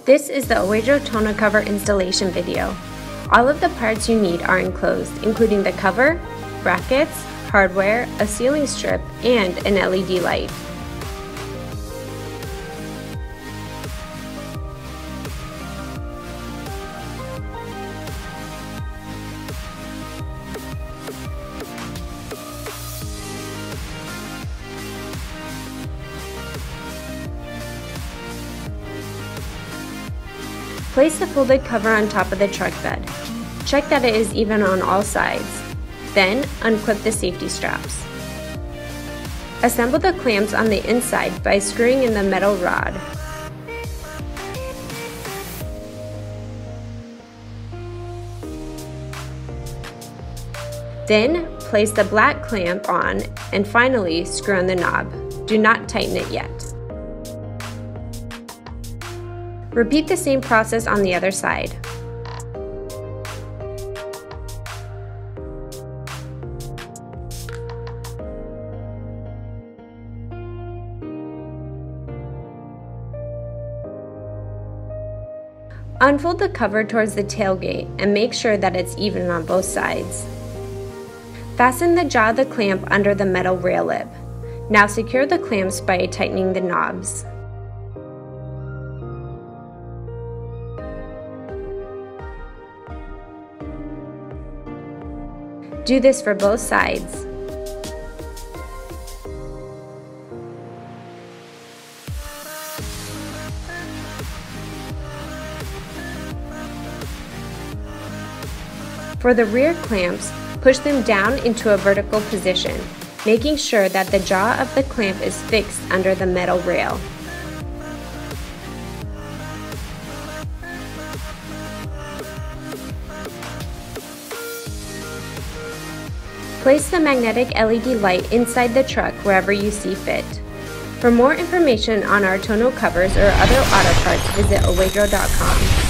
This is the OEDRO tonneau cover installation video. All of the parts you need are enclosed, including the cover, brackets, hardware, a sealing strip, and an LED light. Place the folded cover on top of the truck bed. Check that it is even on all sides. Then, unclip the safety straps. Assemble the clamps on the inside by screwing in the metal rod. Then, place the black clamp on and finally screw on the knob. Do not tighten it yet. Repeat the same process on the other side. Unfold the cover towards the tailgate and make sure that it's even on both sides. Fasten the jaw of the clamp under the metal rail lip. Now secure the clamps by tightening the knobs. Do this for both sides. For the rear clamps, push them down into a vertical position, making sure that the jaw of the clamp is fixed under the metal rail. Place the magnetic LED light inside the truck wherever you see fit. For more information on our tonneau covers or other auto parts, visit OEDRO.com.